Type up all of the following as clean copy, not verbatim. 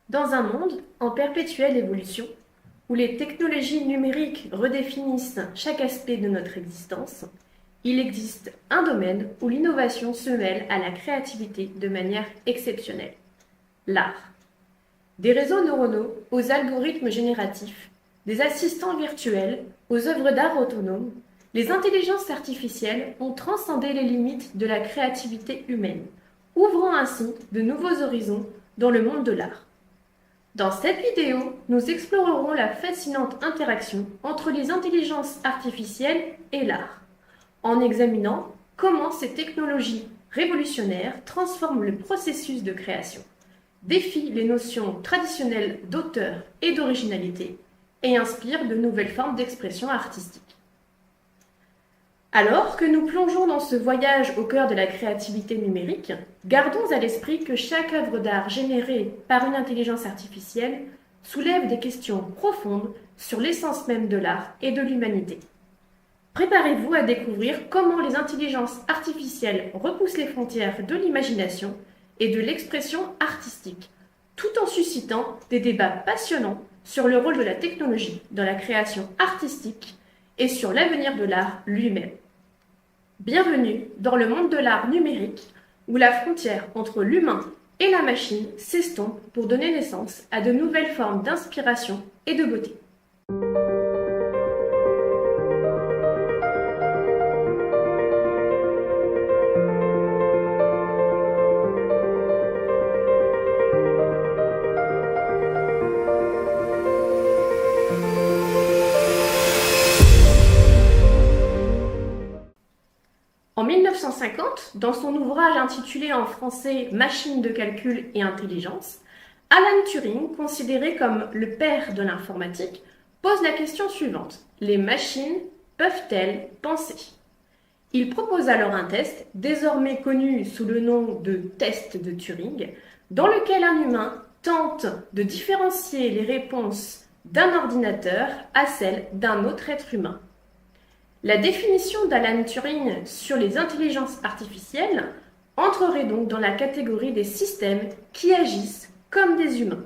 Dans un monde en perpétuelle évolution, où les technologies numériques redéfinissent chaque aspect de notre existence, il existe un domaine où l'innovation se mêle à la créativité de manière exceptionnelle, l'art. Des réseaux neuronaux aux algorithmes génératifs, des assistants virtuels aux œuvres d'art autonomes, les intelligences artificielles ont transcendé les limites de la créativité humaine, ouvrant ainsi de nouveaux horizons dans le monde de l'art. Dans cette vidéo, nous explorerons la fascinante interaction entre les intelligences artificielles et l'art, en examinant comment ces technologies révolutionnaires transforment le processus de création, défient les notions traditionnelles d'auteur et d'originalité et inspirent de nouvelles formes d'expression artistique. Alors que nous plongeons dans ce voyage au cœur de la créativité numérique, gardons à l'esprit que chaque œuvre d'art générée par une intelligence artificielle soulève des questions profondes sur l'essence même de l'art et de l'humanité. Préparez-vous à découvrir comment les intelligences artificielles repoussent les frontières de l'imagination et de l'expression artistique, tout en suscitant des débats passionnants sur le rôle de la technologie dans la création artistique et sur l'avenir de l'art lui-même. Bienvenue dans le monde de l'art numérique, où la frontière entre l'humain et la machine s'estompe pour donner naissance à de nouvelles formes d'inspiration et de beauté. En 1950, dans son ouvrage intitulé en français Machines de calcul et intelligence, Alan Turing, considéré comme le père de l'informatique, pose la question suivante: les machines peuvent-elles penser? Il propose alors un test, désormais connu sous le nom de test de Turing, dans lequel un humain tente de différencier les réponses d'un ordinateur à celles d'un autre être humain. La définition d'Alan Turing sur les intelligences artificielles entrerait donc dans la catégorie des systèmes qui agissent comme des humains.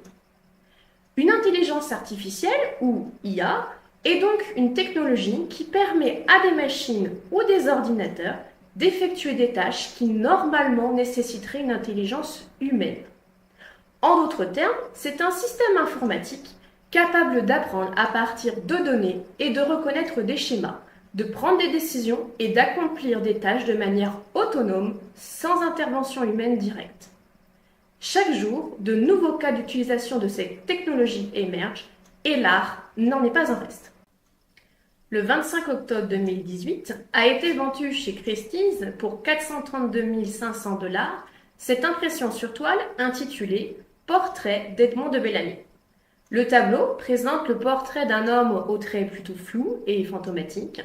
Une intelligence artificielle, ou IA, est donc une technologie qui permet à des machines ou des ordinateurs d'effectuer des tâches qui normalement nécessiteraient une intelligence humaine. En d'autres termes, c'est un système informatique capable d'apprendre à partir de données et de reconnaître des schémas, de prendre des décisions et d'accomplir des tâches de manière autonome, sans intervention humaine directe. Chaque jour, de nouveaux cas d'utilisation de cette technologie émergent et l'art n'en est pas en reste. Le 25 octobre 2018 a été vendu chez Christie's pour 432 500 $ cette impression sur toile intitulée Portrait d'Edmond de Bellamy. Le tableau présente le portrait d'un homme aux traits plutôt flous et fantomatiques,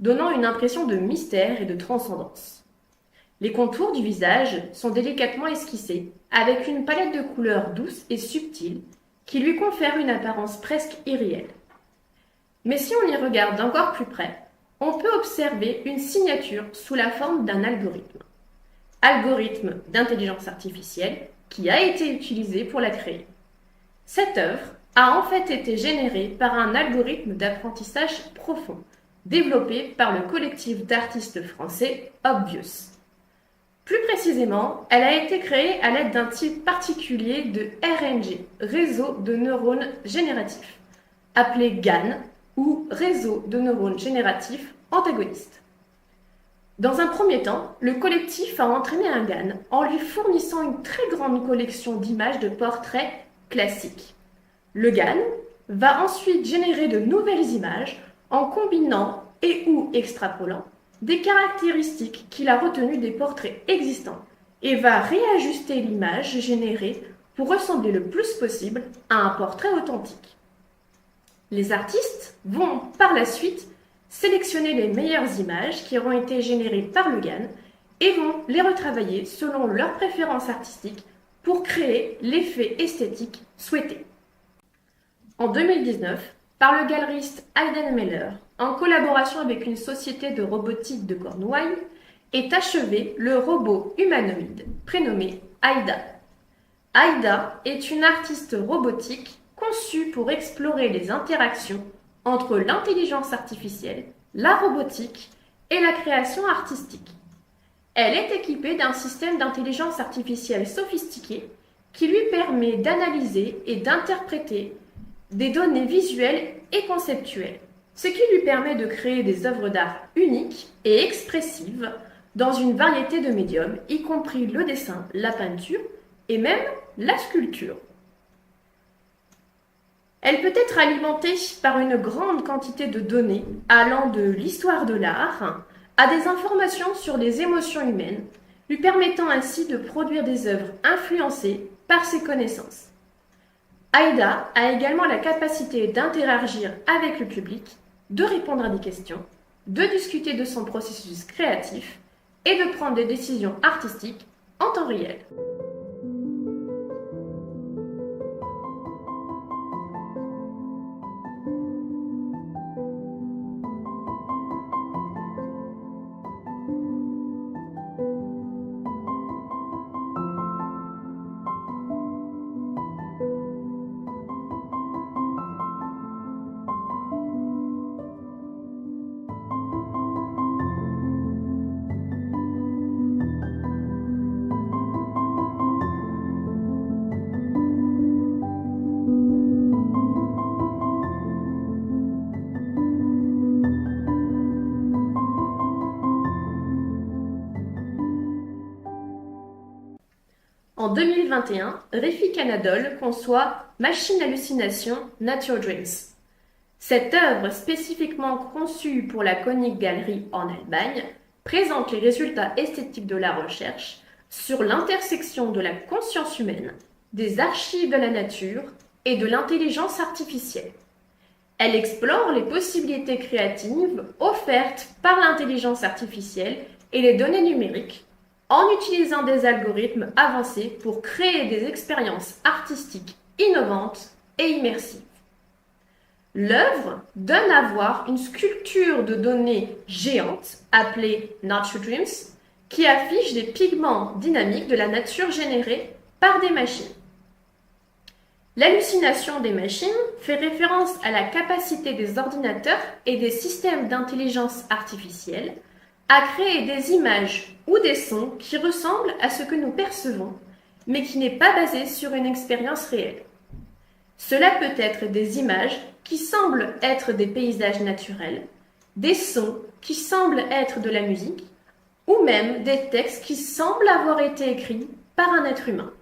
donnant une impression de mystère et de transcendance. Les contours du visage sont délicatement esquissés, avec une palette de couleurs douces et subtiles qui lui confère une apparence presque irréelle. Mais si on y regarde d'encore plus près, on peut observer une signature sous la forme d'un algorithme. Algorithme d'intelligence artificielle qui a été utilisé pour la créer. Cette œuvre a en fait été générée par un algorithme d'apprentissage profond, développé par le collectif d'artistes français Obvious. Plus précisément, elle a été créée à l'aide d'un type particulier de RNG, réseau de neurones génératifs, appelé GAN ou réseau de neurones génératifs antagonistes. Dans un premier temps, le collectif a entraîné un GAN en lui fournissant une très grande collection d'images de portraits classiques. Le GAN va ensuite générer de nouvelles images en combinant et ou extrapolant des caractéristiques qu'il a retenues des portraits existants et va réajuster l'image générée pour ressembler le plus possible à un portrait authentique. Les artistes vont par la suite sélectionner les meilleures images qui auront été générées par le GAN et vont les retravailler selon leurs préférences artistiques pour créer l'effet esthétique souhaité. En 2019, par le galeriste Hayden Meller, en collaboration avec une société de robotique de Cornouailles, est achevé le robot humanoïde prénommé Aida. Aïda est une artiste robotique conçue pour explorer les interactions entre l'intelligence artificielle, la robotique et la création artistique. Elle est équipée d'un système d'intelligence artificielle sophistiqué qui lui permet d'analyser et d'interpréter des données visuelles et conceptuelles, ce qui lui permet de créer des œuvres d'art uniques et expressives dans une variété de médiums, y compris le dessin, la peinture et même la sculpture. Elle peut être alimentée par une grande quantité de données allant de l'histoire de l'art à des informations sur les émotions humaines, lui permettant ainsi de produire des œuvres influencées par ses connaissances. Aïda a également la capacité d'interagir avec le public, de répondre à des questions, de discuter de son processus créatif et de prendre des décisions artistiques en temps réel. En 2021, Refik Anadol conçoit Machine Hallucination Nature Dreams. Cette œuvre spécifiquement conçue pour la Koninklijke Galerie en Allemagne présente les résultats esthétiques de la recherche sur l'intersection de la conscience humaine, des archives de la nature et de l'intelligence artificielle. Elle explore les possibilités créatives offertes par l'intelligence artificielle et les données numériques en utilisant des algorithmes avancés pour créer des expériences artistiques innovantes et immersives. L'œuvre donne à voir une sculpture de données géante appelée Nature Dreams qui affiche des pigments dynamiques de la nature générés par des machines. L'hallucination des machines fait référence à la capacité des ordinateurs et des systèmes d'intelligence artificielle à créer des images ou des sons qui ressemblent à ce que nous percevons, mais qui n'est pas basé sur une expérience réelle. Cela peut être des images qui semblent être des paysages naturels, des sons qui semblent être de la musique, ou même des textes qui semblent avoir été écrits par un être humain.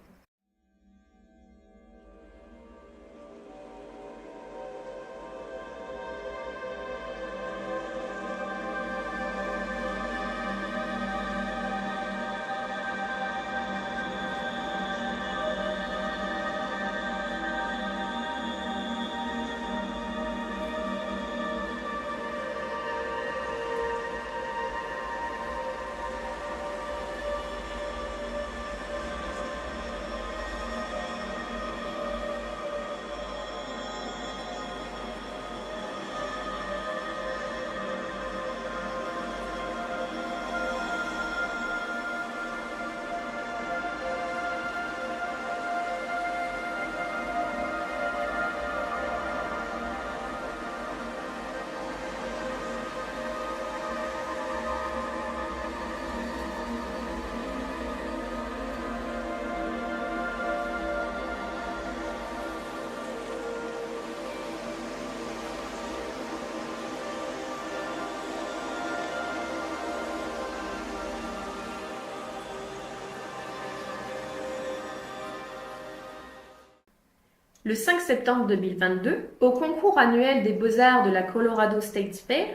Le 5 septembre 2022, au concours annuel des beaux-arts de la Colorado State Fair,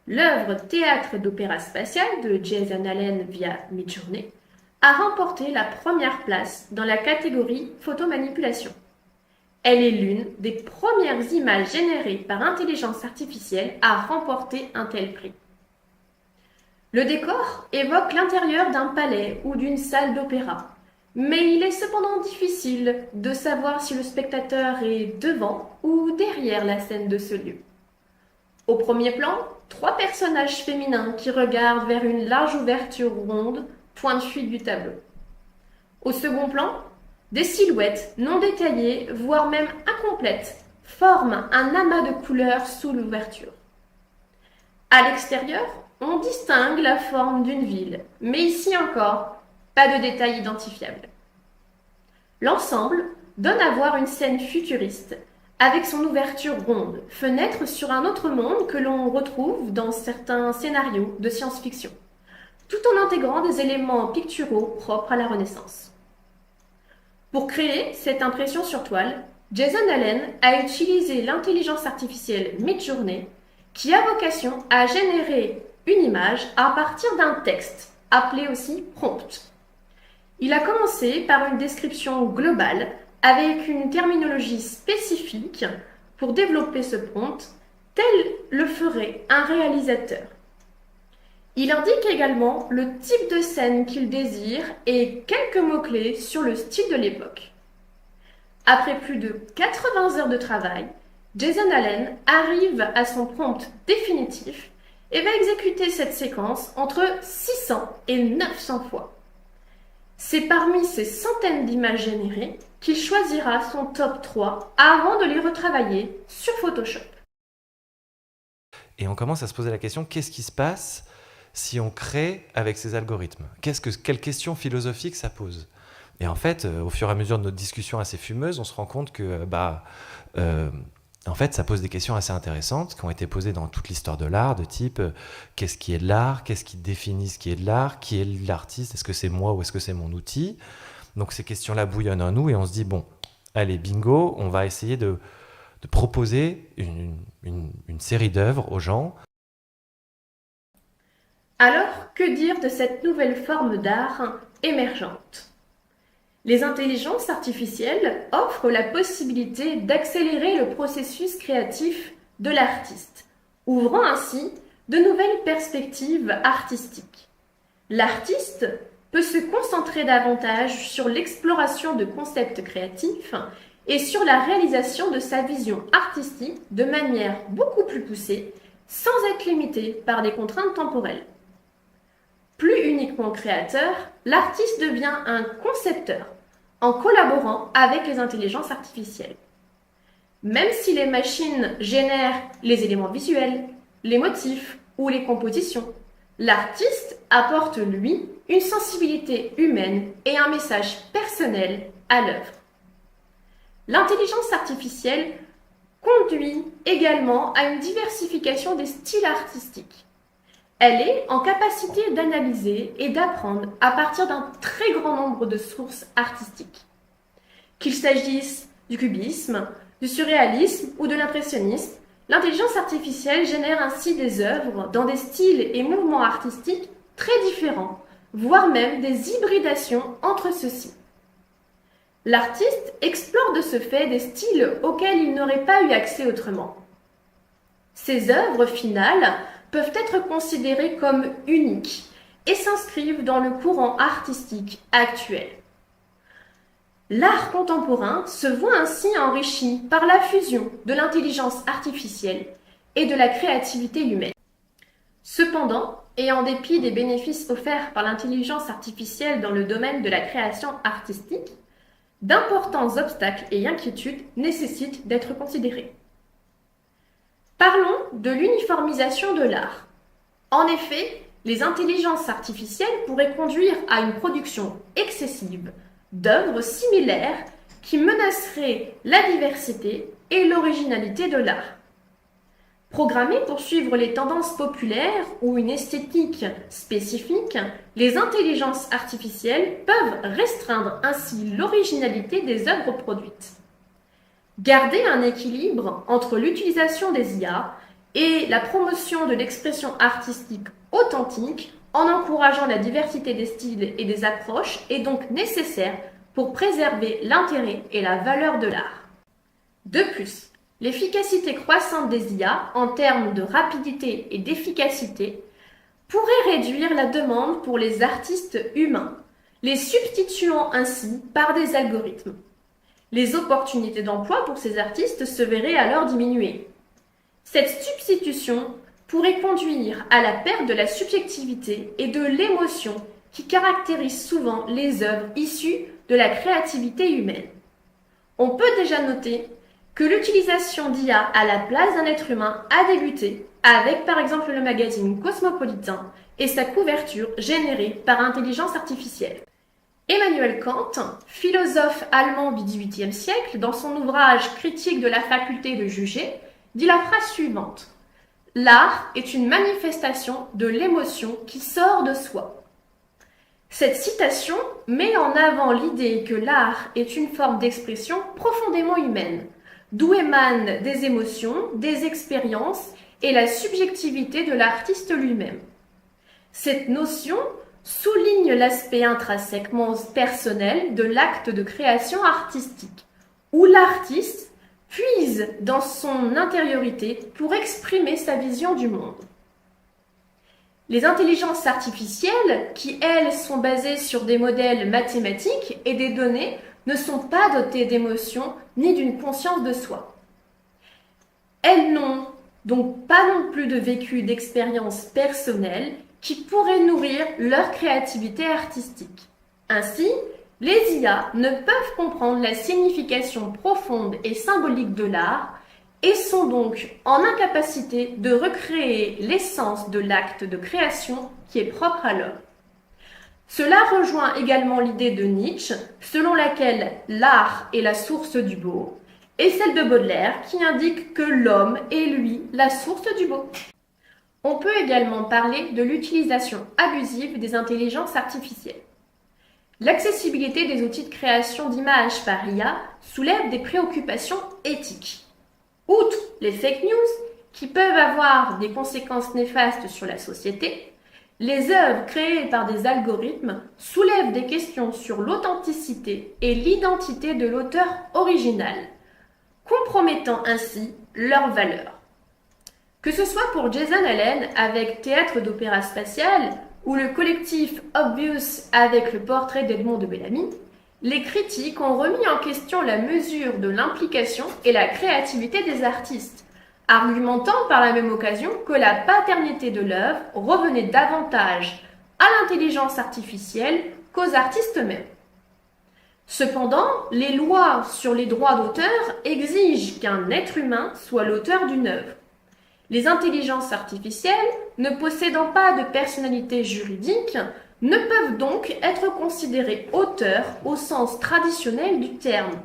l'œuvre Théâtre d'opéra spatial de Jason Allen via Midjourney a remporté la première place dans la catégorie photomanipulation. Elle est l'une des premières images générées par intelligence artificielle à remporter un tel prix. Le décor évoque l'intérieur d'un palais ou d'une salle d'opéra, mais il est cependant difficile de savoir si le spectateur est devant ou derrière la scène de ce lieu. Au premier plan, 3 personnages féminins qui regardent vers une large ouverture ronde, point de fuite du tableau. Au second plan, Des silhouettes non détaillées, voire même incomplètes, forment un amas de couleurs sous l'ouverture. À l'extérieur, on distingue la forme d'une ville, mais ici encore, pas de détails identifiables. L'ensemble donne à voir une scène futuriste, avec son ouverture ronde, fenêtre sur un autre monde que l'on retrouve dans certains scénarios de science-fiction, tout en intégrant des éléments picturaux propres à la Renaissance. Pour créer cette impression sur toile, Jason Allen a utilisé l'intelligence artificielle Midjourney, qui a vocation à générer une image à partir d'un texte, appelé aussi prompt. Il a commencé par une description globale avec une terminologie spécifique pour développer ce prompt, tel le ferait un réalisateur. Il indique également le type de scène qu'il désire et quelques mots-clés sur le style de l'époque. Après plus de 80 heures de travail, Jason Allen arrive à son prompt définitif et va exécuter cette séquence entre 600 et 900 fois. C'est parmi ces centaines d'images générées qu'il choisira son top 3 avant de les retravailler sur Photoshop. Et on commence à se poser la question, qu'est-ce qui se passe si on crée avec ces algorithmes? Quelle question philosophique ça pose? Et en fait, au fur et à mesure de notre discussion assez fumeuse, on se rend compte que en fait, ça pose des questions assez intéressantes qui ont été posées dans toute l'histoire de l'art, de type qu'est-ce qui est de l'art, qu'est-ce qui définit ce qui est de l'art, qui est l'artiste, est-ce que c'est moi ou est-ce que c'est mon outil? Donc ces questions-là bouillonnent en nous et on se dit, bon, allez, bingo, on va essayer de proposer une série d'œuvres aux gens. Alors, que dire de cette nouvelle forme d'art émergente? Les intelligences artificielles offrent la possibilité d'accélérer le processus créatif de l'artiste, ouvrant ainsi de nouvelles perspectives artistiques. L'artiste peut se concentrer davantage sur l'exploration de concepts créatifs et sur la réalisation de sa vision artistique de manière beaucoup plus poussée, sans être limité par des contraintes temporelles. Plus uniquement créateur, l'artiste devient un concepteur en collaborant avec les intelligences artificielles. Même si les machines génèrent les éléments visuels, les motifs ou les compositions, l'artiste apporte, lui, une sensibilité humaine et un message personnel à l'œuvre. L'intelligence artificielle conduit également à une diversification des styles artistiques. Elle est en capacité d'analyser et d'apprendre à partir d'un très grand nombre de sources artistiques. Qu'il s'agisse du cubisme, du surréalisme ou de l'impressionnisme, l'intelligence artificielle génère ainsi des œuvres dans des styles et mouvements artistiques très différents, voire même des hybridations entre ceux-ci. L'artiste explore de ce fait des styles auxquels il n'aurait pas eu accès autrement. Ces œuvres finales peuvent être considérées comme uniques et s'inscrivent dans le courant artistique actuel. L'art contemporain se voit ainsi enrichi par la fusion de l'intelligence artificielle et de la créativité humaine. Cependant, et en dépit des bénéfices offerts par l'intelligence artificielle dans le domaine de la création artistique, d'importants obstacles et inquiétudes nécessitent d'être considérés. Parlons de l'uniformisation de l'art. En effet, les intelligences artificielles pourraient conduire à une production excessive d'œuvres similaires qui menaceraient la diversité et l'originalité de l'art. Programmées pour suivre les tendances populaires ou une esthétique spécifique, les intelligences artificielles peuvent restreindre ainsi l'originalité des œuvres produites. Garder un équilibre entre l'utilisation des IA et la promotion de l'expression artistique authentique en encourageant la diversité des styles et des approches est donc nécessaire pour préserver l'intérêt et la valeur de l'art. De plus, l'efficacité croissante des IA en termes de rapidité et d'efficacité pourrait réduire la demande pour les artistes humains, les substituant ainsi par des algorithmes. Les opportunités d'emploi pour ces artistes se verraient alors diminuer. Cette substitution pourrait conduire à la perte de la subjectivité et de l'émotion qui caractérisent souvent les œuvres issues de la créativité humaine. On peut déjà noter que l'utilisation d'IA à la place d'un être humain a débuté avec par exemple le magazine Cosmopolitan et sa couverture générée par intelligence artificielle. Emmanuel Kant, philosophe allemand du XVIIIe siècle, dans son ouvrage Critique de la faculté de juger, dit la phrase suivante: L'art est une manifestation de l'émotion qui sort de soi. Cette citation met en avant l'idée que l'art est une forme d'expression profondément humaine, d'où émanent des émotions, des expériences et la subjectivité de l'artiste lui-même. Cette notion souligne l'aspect intrinsèquement personnel de l'acte de création artistique, où l'artiste puise dans son intériorité pour exprimer sa vision du monde. Les intelligences artificielles, qui elles sont basées sur des modèles mathématiques et des données, ne sont pas dotées d'émotions ni d'une conscience de soi. Elles n'ont donc pas non plus de vécu d'expérience personnelle qui pourrait nourrir leur créativité artistique. Ainsi, les IA ne peuvent comprendre la signification profonde et symbolique de l'art et sont donc en incapacité de recréer l'essence de l'acte de création qui est propre à l'homme. Cela rejoint également l'idée de Nietzsche, selon laquelle l'art est la source du beau, et celle de Baudelaire qui indique que l'homme est lui la source du beau. On peut également parler de l'utilisation abusive des intelligences artificielles. L'accessibilité des outils de création d'images par IA soulève des préoccupations éthiques. Outre les fake news, qui peuvent avoir des conséquences néfastes sur la société, les œuvres créées par des algorithmes soulèvent des questions sur l'authenticité et l'identité de l'auteur original, compromettant ainsi leur valeur. Que ce soit pour Jason Allen avec Théâtre d'opéra spatial ou le collectif Obvious avec le portrait d'Edmond de Bellamy, les critiques ont remis en question la mesure de l'implication et la créativité des artistes, argumentant par la même occasion que la paternité de l'œuvre revenait davantage à l'intelligence artificielle qu'aux artistes eux-mêmes. Cependant, les lois sur les droits d'auteur exigent qu'un être humain soit l'auteur d'une œuvre. Les intelligences artificielles, ne possédant pas de personnalité juridique, ne peuvent donc être considérées auteurs au sens traditionnel du terme.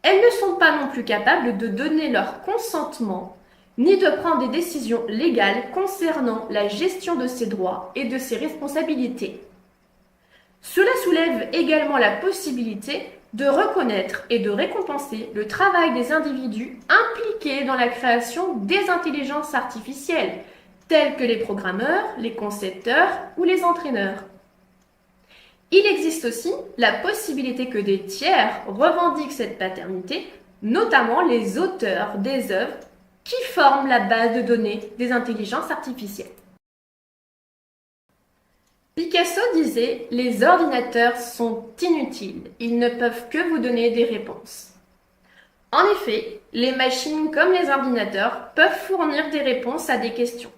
Elles ne sont pas non plus capables de donner leur consentement, ni de prendre des décisions légales concernant la gestion de ces droits et de ces responsabilités. Cela soulève également la possibilité de reconnaître et de récompenser le travail des individus impliqués dans la création des intelligences artificielles, tels que les programmeurs, les concepteurs ou les entraîneurs. Il existe aussi la possibilité que des tiers revendiquent cette paternité, notamment les auteurs des œuvres qui forment la base de données des intelligences artificielles. Picasso disait « Les ordinateurs sont inutiles, ils ne peuvent que vous donner des réponses ». En effet, les machines comme les ordinateurs peuvent fournir des réponses à des questions,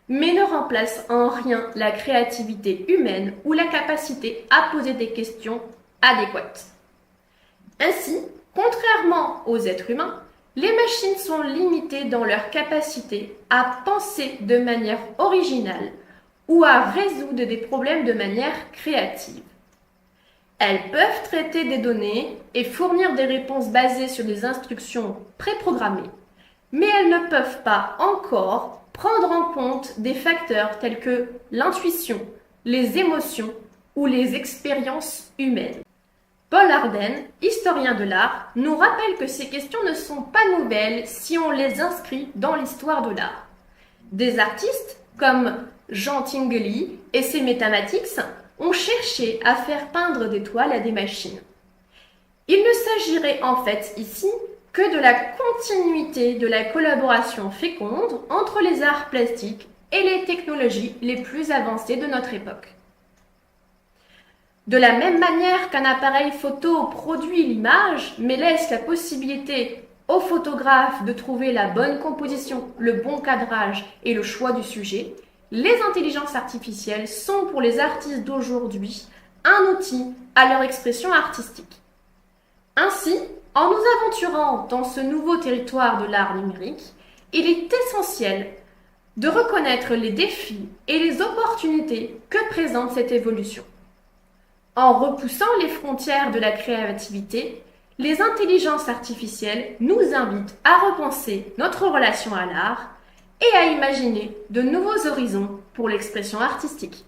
mais ne remplacent en rien la créativité humaine ou la capacité à poser des questions adéquates. Ainsi, contrairement aux êtres humains, les machines sont limitées dans leur capacité à penser de manière originale ou à résoudre des problèmes de manière créative. Elles peuvent traiter des données et fournir des réponses basées sur des instructions préprogrammées, mais elles ne peuvent pas encore prendre en compte des facteurs tels que l'intuition, les émotions ou les expériences humaines. Paul Arden, historien de l'art, nous rappelle que ces questions ne sont pas nouvelles si on les inscrit dans l'histoire de l'art. Des artistes comme Jean Tinguely et ses Mathematics ont cherché à faire peindre des toiles à des machines. Il ne s'agirait en fait ici que de la continuité de la collaboration féconde entre les arts plastiques et les technologies les plus avancées de notre époque. De la même manière qu'un appareil photo produit l'image, mais laisse la possibilité au photographe de trouver la bonne composition, le bon cadrage et le choix du sujet, les intelligences artificielles sont pour les artistes d'aujourd'hui un outil à leur expression artistique. Ainsi, en nous aventurant dans ce nouveau territoire de l'art numérique, il est essentiel de reconnaître les défis et les opportunités que présente cette évolution. En repoussant les frontières de la créativité, les intelligences artificielles nous invitent à repenser notre relation à l'art et à imaginer de nouveaux horizons pour l'expression artistique.